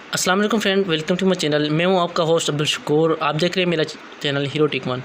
अस्सलाम वालेकुम friend, welcome to my channel. मैं हूं आपका होस्ट अब्दुल शकूर। आप देख रहे हैं मेरा चैनल हीरो टेक वन।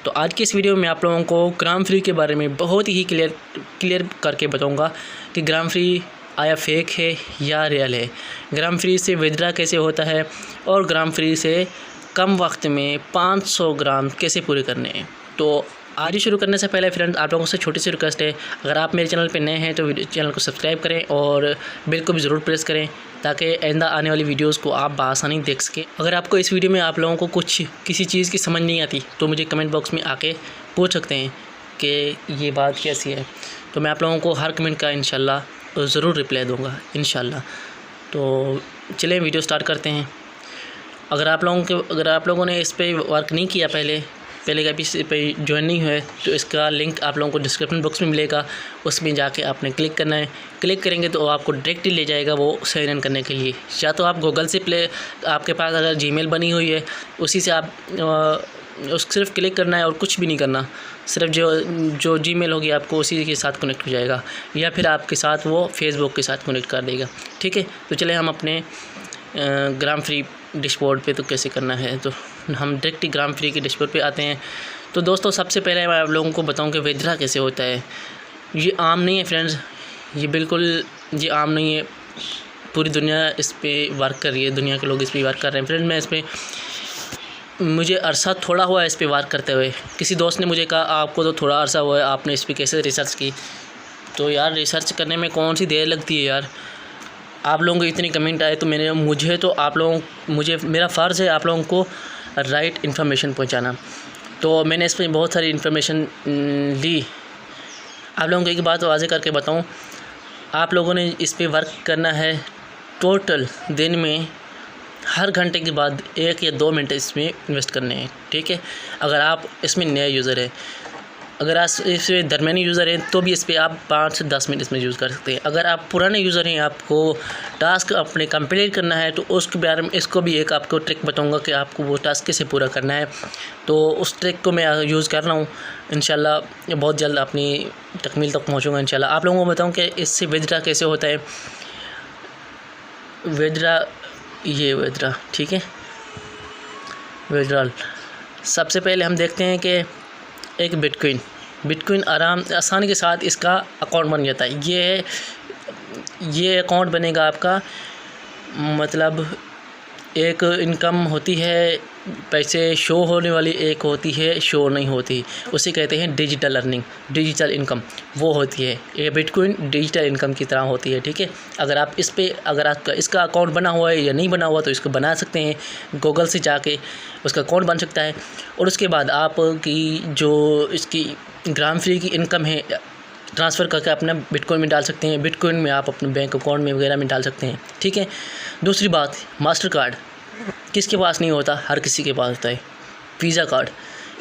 तो आज की इस वीडियो में आप लोगों को ग्राम फ्री के बारे में बहुत ही क्लियर करके बताऊंगा कि ग्राम फ्री आया फेक है या रियल है, ग्राम फ्री से विड्रा कैसे होता है और ग्राम फ्री से कम वक्त में 500 ग्राम कैसे पूरे करने हैं। तो आज ही शुरू करने से पहले फ्रेंड्स, आप लोगों से छोटी सी रिक्वेस्ट है, अगर आप मेरे चैनल पर नए हैं तो चैनल को सब्सक्राइब करें और बेल को भी ज़रूर प्रेस करें ताकि आइंदा आने वाली वीडियोस को आप बआसानी देख सकें। अगर आपको इस वीडियो में आप लोगों को किसी चीज़ की समझ नहीं आती तो मुझे कमेंट बॉक्स में आके पूछ सकते हैं कि ये बात कैसी है, तो मैं आप लोगों को हर कमेंट का इंशाल्लाह ज़रूर रिप्लाई दूँगा इंशाल्लाह। तो चलें वीडियो स्टार्ट करते हैं। अगर आप लोगों ने इस पर वर्क नहीं किया पहले कभी इस पर ज्वाइन नहीं हुआ है तो इसका लिंक आप लोगों को डिस्क्रिप्शन बॉक्स में मिलेगा, उसमें जाके आपने क्लिक करना है। क्लिक करेंगे तो आपको डायरेक्टली ले जाएगा वो साइन इन करने के लिए। या तो आप गूगल से आपके पास अगर जीमेल बनी हुई है उसी से आप सिर्फ क्लिक करना है और कुछ भी नहीं करना, सिर्फ जो जीमेल होगी आपको उसी के साथ कनेक्ट हो जाएगा, या फिर आपके साथ वो फेसबुक के साथ कनेक्ट कर देगा। ठीक है, तो चले हम अपने ग्राम फ्री डैशबोर्ड पे तो कैसे करना है, तो हम डायरेक्ट ग्राम फ्री के डैशबोर्ड पे आते हैं। तो दोस्तों सबसे पहले मैं आप लोगों को बताऊं कि विड्रा कैसे होता है। ये आम नहीं है फ्रेंड्स, ये आम नहीं है, पूरी दुनिया इस पर वर्क कर रही है, दुनिया के लोग इस पर वर्क कर रहे हैं। फ्रेंड मैं इस पर मुझे अरसा थोड़ा हुआ है इस पर वर्क करते हुए। किसी दोस्त ने मुझे कहा आपको तो थोड़ा अरसा हुआ है, आपने इस पर कैसे रिसर्च की। तो यार रिसर्च करने में कौन सी देर लगती है यार, आप लोगों को इतनी कमेंट आए तो मेरा फ़र्ज़ है आप लोगों को राइट इन्फॉर्मेशन पहुंचाना। तो मैंने इस पर बहुत सारी इन्फॉर्मेशन ली। आप लोगों को एक बात वाज़े करके बताऊं, आप लोगों ने इस पर वर्क करना है टोटल दिन में हर घंटे के बाद 1 या 2 मिनट इसमें इन्वेस्ट करने हैं। ठीक है, अगर आप इसमें नया यूज़र है, अगर आप इसमें दरमियानी यूज़र हैं तो भी इस पर आप 5 से 10 मिनट इसमें यूज़ कर सकते हैं। अगर आप पुराने यूज़र हैं, आपको टास्क अपने कंप्लीट करना है तो उसके बारे में इसको भी एक आपको ट्रिक बताऊंगा कि आपको वो टास्क कैसे पूरा करना है। तो उस ट्रिक को मैं यूज़ कर रहा हूँ, इंशाल्लाह बहुत जल्द अपनी तकमील तक पहुँचूँगा इंशाल्लाह। आप लोगों को बताऊँ कि इससे विड्रा कैसे होता है। विड्रा ठीक है, विड्रॉल सबसे पहले हम देखते हैं कि एक बिटकॉइन आसानी के साथ इसका अकाउंट बन जाता है। ये अकाउंट बनेगा आपका, मतलब एक इनकम होती है, पैसे शो होने वाली, एक होती है शो नहीं होती, उसे कहते हैं डिजिटल अर्निंग, डिजिटल इनकम वो होती है। ये बिटकॉइन डिजिटल इनकम की तरह होती है। ठीक है, अगर आपका इसका अकाउंट बना हुआ है या नहीं बना हुआ तो इसको बना सकते हैं, गूगल से जाके उसका अकाउंट बन सकता है। और उसके बाद आपकी जो इसकी ग्राम फ्री की इनकम है ट्रांसफ़र करके अपना बिटकॉइन में डाल सकते हैं, बिटकॉइन में आप अपने बैंक अकाउंट में वगैरह में डाल सकते हैं। ठीक है, दूसरी बात, मास्टर कार्ड किसके पास नहीं होता, हर किसी के पास होता है। वीज़ा कार्ड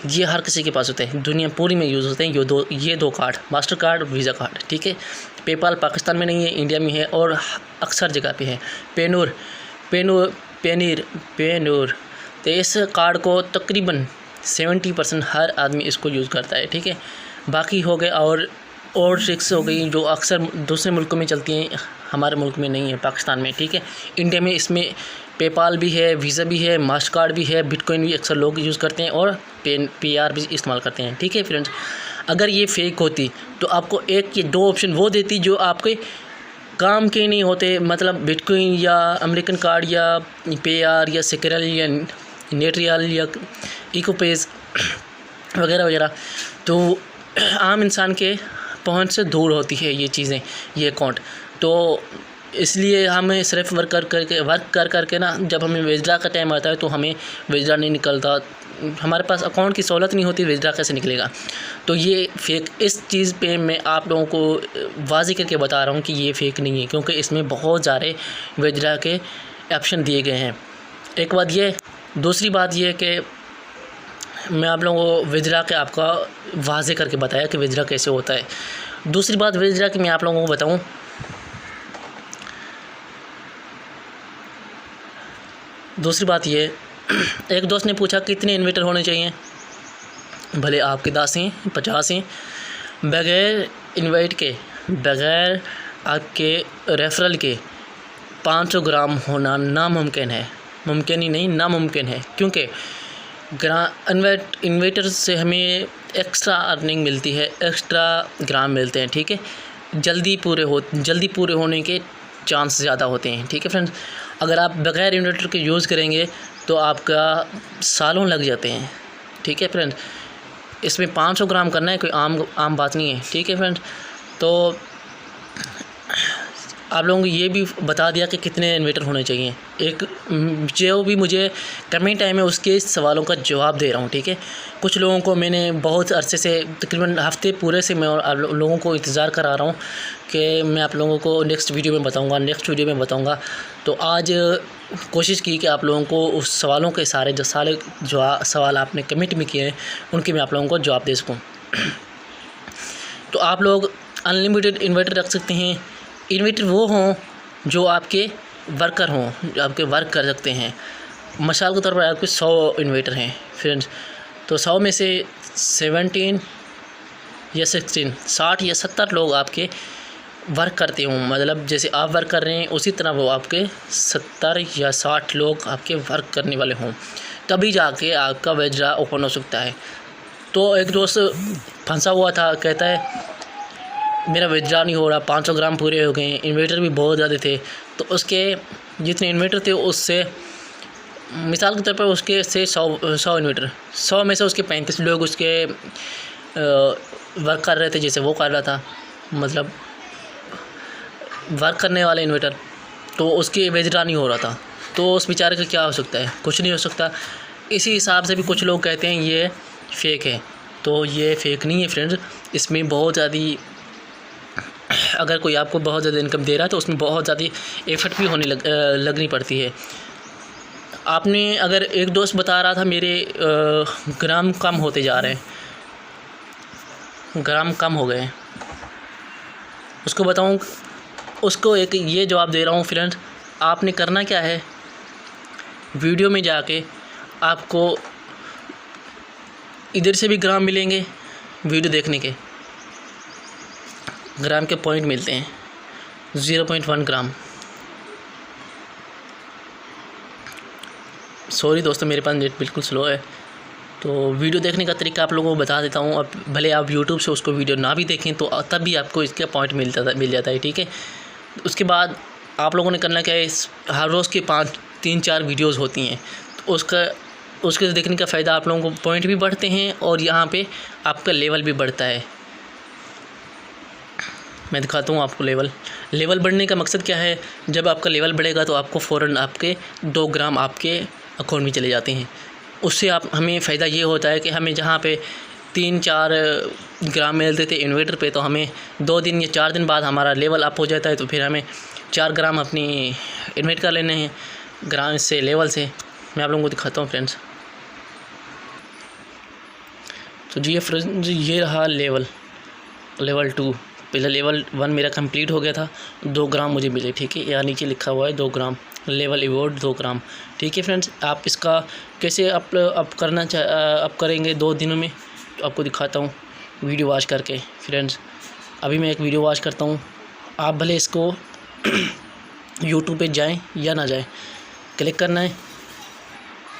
ये हर किसी के पास होता है, दुनिया पूरी में यूज़ होते हैं ये दो card, master card, visa card. ठीक है, पेपाल पाकिस्तान में नहीं है, इंडिया में है और अक्सर जगह पे है। पेनूर तो इस कार्ड को तकरीबन 70% हर आदमी इसको यूज़ करता है। ठीक है, बाकी हो गए और ट्रिक्स हो गई जो अक्सर दूसरे मुल्कों में चलती हैं, हमारे मुल्क में नहीं है, पाकिस्तान में। ठीक है, इंडिया में इसमें पेपाल भी है, वीज़ा भी है, मास्टर कार्ड भी है, बिटकॉइन भी अक्सर लोग यूज़ करते हैं और PR भी इस्तेमाल करते हैं। ठीक है फ्रेंड्स, अगर ये फेक होती तो आपको 1 या 2 ऑप्शन वो देती जो आपके काम के नहीं होते, मतलब बिटकॉइन या अमेरिकन कार्ड या PR या सिक्योरल या नेटरियल या इकोपेस वगैरह वगैरह। तो आम इंसान के पहुंच से दूर होती है ये चीज़ें, ये अकाउंट। तो इसलिए हमें सिर्फ वर्क कर करके ना, जब हमें विड्रा का टाइम आता है तो हमें विड्रा नहीं निकलता, हमारे पास अकाउंट की सहूलत नहीं होती, विड्रा कैसे निकलेगा। तो ये फेक, इस चीज़ पे मैं आप लोगों को वाज़ेह करके बता रहा हूँ कि ये फ़ेक नहीं है, क्योंकि इसमें बहुत सारे विड्रा के ऑप्शन दिए गए हैं। एक बात ये, दूसरी बात ये कि मैं आप लोगों को विड्रा के आपका वाज़ेह करके बताया कि विड्रा कैसे होता है। दूसरी बात विड्रा की मैं आप लोगों को बताऊं, दूसरी बात ये, एक दोस्त ने पूछा कितने इन्वेटर होने चाहिए, भले आपके 10 हैं 50 हैं, बग़ैर इन्वाइट के, बग़ैर आपके रेफरल के 500 ग्राम होना नामुमकिन है, मुमकिन ही नहीं नामुमकिन है, क्योंकि इन्वर्टर से हमें एक्स्ट्रा अर्निंग मिलती है, एक्स्ट्रा ग्राम मिलते हैं। ठीक है, जल्दी पूरे होने के चांस ज़्यादा होते हैं। ठीक है फ्रेंड्स, अगर आप बग़ैर इन्वर्टर के यूज़ करेंगे तो आपका सालों लग जाते हैं। ठीक है फ्रेंड्स, इसमें 500 ग्राम करना है कोई आम बात नहीं है। ठीक है फ्रेंड्स, तो आप लोगों को ये भी बता दिया कि कितने इन्वर्टर होने चाहिए। एक जो भी मुझे कमेंट टाइम है उसके सवालों का जवाब दे रहा हूँ। ठीक है, कुछ लोगों को मैंने बहुत अरसे से तकरीबन हफ्ते पूरे से मैं आप लोगों को इंतज़ार करा रहा हूँ कि मैं आप लोगों को नेक्स्ट वीडियो में बताऊँगा। तो आज कोशिश की कि आप लोगों को उस सवालों के सारे जो सवाल आपने कमेंट में किए हैं उनके मैं आप लोगों को जवाब दे सकूँ। तो आप लोग अनलिमिटेड इन्वर्टर रख सकते हैं। इन्वर्टर वो हों जो आपके वर्कर हों, जो आपके वर्क कर सकते हैं। मिसाल के तौर पर आपके 100 इन्वर्टर हैं फ्रेंड्स, तो 100 में से 17 या 16, 60 या 70 लोग आपके वर्क करते हों। मतलब जैसे आप वर्क कर रहे हैं उसी तरह वो आपके 70 या 60 लोग आपके वर्क करने वाले हों, तभी जाके आपका विड्रॉ ओपन हो सकता है। तो एक दोस्त फंसा हुआ था, कहता है मेरा विड्रॉ नहीं हो रहा, 500 ग्राम पूरे हो गए, इन्वर्टर भी बहुत ज़्यादा थे। तो उसके जितने इन्वर्टर थे उससे मिसाल के तौर पर उसके से 100 इन्वर्टर, 100 में से उसके 35 लोग उसके वर्क कर रहे थे जैसे वो कर रहा था, मतलब वर्क करने वाले इन्वर्टर, तो उसके विड्रॉ नहीं हो रहा था। तो उस बेचारे का क्या हो सकता है? कुछ नहीं हो सकता। इसी हिसाब से भी कुछ लोग कहते हैं ये फ़ेक है, तो ये फ़ेक नहीं है फ्रेंड्स। इसमें बहुत ज़्यादा, अगर कोई आपको बहुत ज़्यादा इनकम दे रहा है तो उसमें बहुत ज़्यादा एफर्ट भी लगनी पड़ती है। आपने अगर एक दोस्त बता रहा था मेरे ग्राम कम होते जा रहे हैं, ग्राम कम हो गए, उसको बताऊं, उसको एक ये जवाब दे रहा हूँ फ्रेंड्स। आपने करना क्या है, वीडियो में जाके आपको इधर से भी ग्राम मिलेंगे, वीडियो देखने के ग्राम के पॉइंट मिलते हैं, 0.1 ग्राम। सॉरी दोस्तों, मेरे पास नेट बिल्कुल स्लो है, तो वीडियो देखने का तरीका आप लोगों को बता देता हूँ। अब भले आप यूट्यूब से उसको वीडियो ना भी देखें तो तब भी आपको इसका पॉइंट मिल जाता है। ठीक है, उसके बाद आप लोगों ने करना क्या है, हर रोज़ के 3-4 वीडियोज़ होती हैं, तो उसके देखने का फ़ायदा आप लोगों को पॉइंट भी बढ़ते हैं और यहाँ पे आपका लेवल भी बढ़ता है। मैं दिखाता हूँ आपको लेवल बढ़ने का मकसद क्या है। जब आपका लेवल बढ़ेगा तो आपको फ़ौरन आपके 2 ग्राम आपके अकाउंट में चले जाते हैं। उससे हमें फ़ायदा ये होता है कि हमें जहाँ पे 3-4 ग्राम मिलते थे इन्वर्टर पे, तो हमें 2 दिन या 4 दिन बाद हमारा लेवल अप हो जाता है, तो फिर हमें 4 ग्राम अपनी इन्वेट कर लेने हैं ग्राम से, लेवल से। मैं आप लोगों को दिखाता हूँ फ्रेंड्स। तो जी फ्रेंड्स, ये रहा लेवल 2। पहले लेवल 1 मेरा कंप्लीट हो गया था, 2 ग्राम मुझे मिले। ठीक है, यहाँ नीचे लिखा हुआ है 2 ग्राम, लेवल इवोर्ड 2 ग्राम। ठीक है फ्रेंड्स, आप इसका कैसे अप करेंगे 2 दिनों में, तो आपको दिखाता हूँ वीडियो वॉच करके। फ्रेंड्स, अभी मैं एक वीडियो वॉच करता हूँ। आप भले इसको यूट्यूब पे जाएं या ना जाएं, क्लिक करना है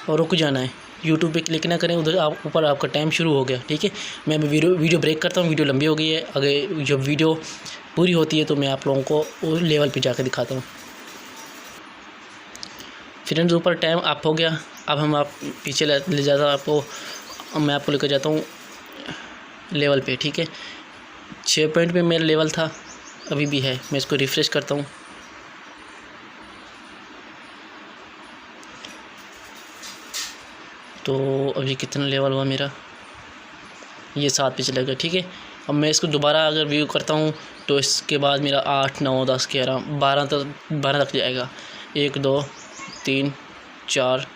और रुक जाना है। यूट्यूब पे क्लिक ना करें, उधर आप ऊपर आपका टाइम शुरू हो गया। ठीक है, मैं वीडियो ब्रेक करता हूँ, वीडियो लंबी हो गई है। अगर जब वीडियो पूरी होती है तो मैं आप लोगों को उस लेवल पे जाकर दिखाता हूँ। फ्रेंड्स, ऊपर टाइम अप हो गया। अब आप पीछे ले जाता हूँ आपको, मैं आपको लेकर जाता हूँ लेवल पे। ठीक है, 6 पॉइंट पे मेरा लेवल था, अभी भी है। मैं इसको रिफ़्रेश करता हूँ। तो अभी कितना लेवल हुआ मेरा, ये 7 पे चला गया। ठीक है, अब मैं इसको दोबारा अगर व्यू करता हूँ तो इसके बाद मेरा 8, 9, 10, 11, 12 तक जाएगा। 1, 2, 3, 4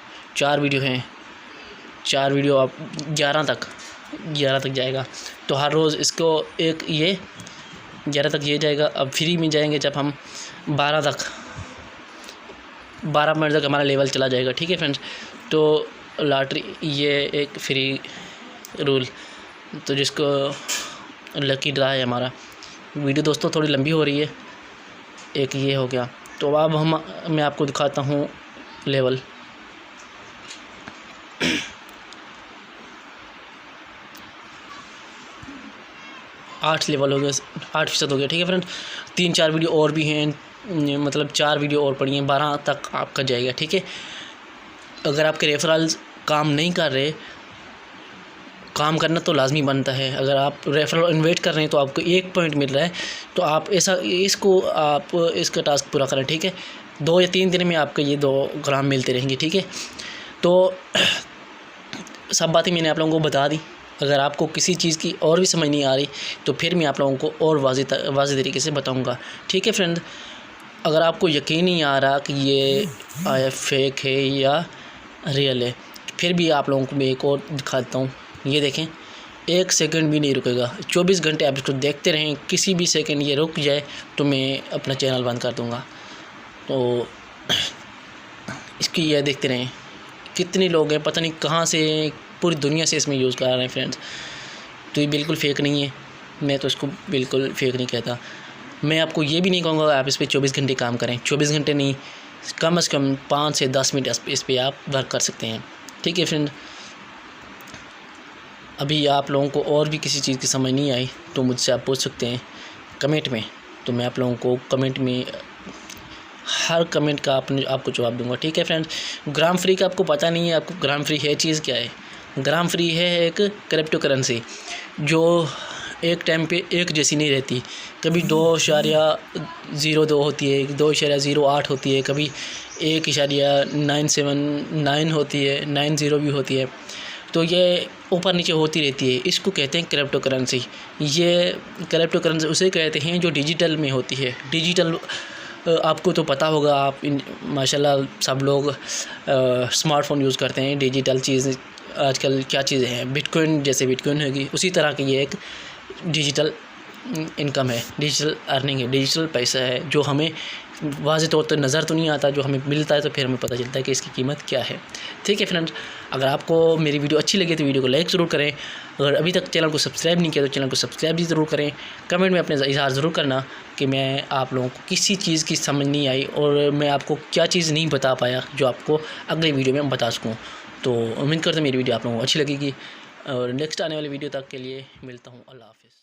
वीडियो हैं, 4 वीडियो आप 11 तक जाएगा। तो हर रोज़ इसको एक ये 11 तक ये जाएगा। अब फ्री में जाएंगे जब हम 12 मिनट तक हमारा लेवल चला जाएगा। ठीक है फ्रेंड्स, तो लॉटरी ये एक फ्री रूल, तो जिसको लकी ड्रा है हमारा। वीडियो दोस्तों थोड़ी लंबी हो रही है, एक ये हो गया। तो अब मैं आपको दिखाता हूँ लेवल। आठ लेवल हो गया, 8% हो गया। ठीक है फ्रेंड, 3-4 वीडियो और भी हैं, मतलब 4 वीडियो और पड़ी हैं, 12 तक आपका जाएगा। ठीक है, अगर आपके रेफरल्स काम नहीं कर रहे, काम करना तो लाजमी बनता है। अगर आप रेफरल इन्वेट कर रहे हैं तो आपको 1 पॉइंट मिल रहा है, तो आप इसका टास्क पूरा करें। ठीक है, 2 या 3 दिन में आपको ये 2 ग्राम मिलते रहेंगे। ठीक है, तो सब बातें मैंने आप लोगों को बता दी। अगर आपको किसी चीज़ की और भी समझ नहीं आ रही तो फिर मैं आप लोगों को और वाज़ेह तरीके से बताऊंगा। ठीक है फ्रेंड, अगर आपको यकीन नहीं आ रहा कि ये फेक है या रियल है, फिर भी आप लोगों को मैं एक और दिखाता हूँ। ये देखें, 1 सेकंड भी नहीं रुकेगा, 24 घंटे आप इसको देखते रहें। किसी भी सेकंड ये रुक जाए तो मैं अपना चैनल बंद कर दूँगा। तो इसकी यह देखते रहें। कितने लोग हैं, पता नहीं कहाँ से, पूरी दुनिया से इसमें यूज़ कर रहे हैं फ्रेंड्स। तो ये बिल्कुल फ़ेक नहीं है, मैं तो इसको बिल्कुल फ़ेक नहीं कहता। मैं आपको ये भी नहीं कहूँगा आप इस पर 24 घंटे काम करें। 24 घंटे नहीं, कम से कम 5 से 10 मिनट इस पर आप वर्क कर सकते हैं। ठीक है फ्रेंड, अभी आप लोगों को और भी किसी चीज़ की समझ नहीं आई तो मुझसे आप पूछ सकते हैं कमेंट में, तो मैं आप लोगों को कमेंट में हर कमेंट का आपको जवाब दूंगा। ठीक है फ्रेंड्स, ग्राम फ्री का आपको पता नहीं है, आपको ग्राम फ्री है चीज़ क्या है? ग्राम फ्री है एक क्रिप्टो करेंसी जो एक टाइम पे एक जैसी नहीं रहती। कभी 2.02 होती है, 2.08 होती है, कभी 1.979 होती है, 90 भी होती है। तो ये ऊपर नीचे होती रहती है, इसको कहते हैं क्रिप्टो करेंसी। ये क्रिप्टो करेंसी उसे कहते हैं जो डिजिटल में होती है। डिजिटल आपको तो पता होगा, आप माशाल्लाह सब लोग स्मार्टफोन यूज़ करते हैं। डिजिटल चीज़ आजकल क्या चीज़ें हैं, बिटकॉइन, जैसे बिटकॉइन होगी उसी तरह की ये एक डिजिटल इनकम है, डिजिटल अर्निंग है, डिजिटल पैसा है जो हमें वाज़ेह तौर पर नज़र तो नहीं आता, जो हमें मिलता है तो फिर हमें पता चलता है कि इसकी कीमत क्या है। ठीक है फ्रेंड्स, अगर आपको मेरी वीडियो अच्छी लगी तो वीडियो को लाइक ज़रूर करें। अगर अभी तक चैनल को सब्सक्राइब नहीं किया तो चैनल को सब्सक्राइब भी ज़रूर करें। कमेंट में अपने इज़हार ज़रूर करना कि मैं आप लोगों को किसी चीज़ की समझ नहीं आई और मैं आपको क्या चीज़ नहीं बता पाया जो आपको अगली वीडियो में बता सकूँ। तो उम्मीद करता हूँ मेरी वीडियो आप लोगों को अच्छी लगेगी और नेक्स्ट आने वाली वीडियो तक के लिए मिलता हूँ। अल्लाह हाफ़िज़।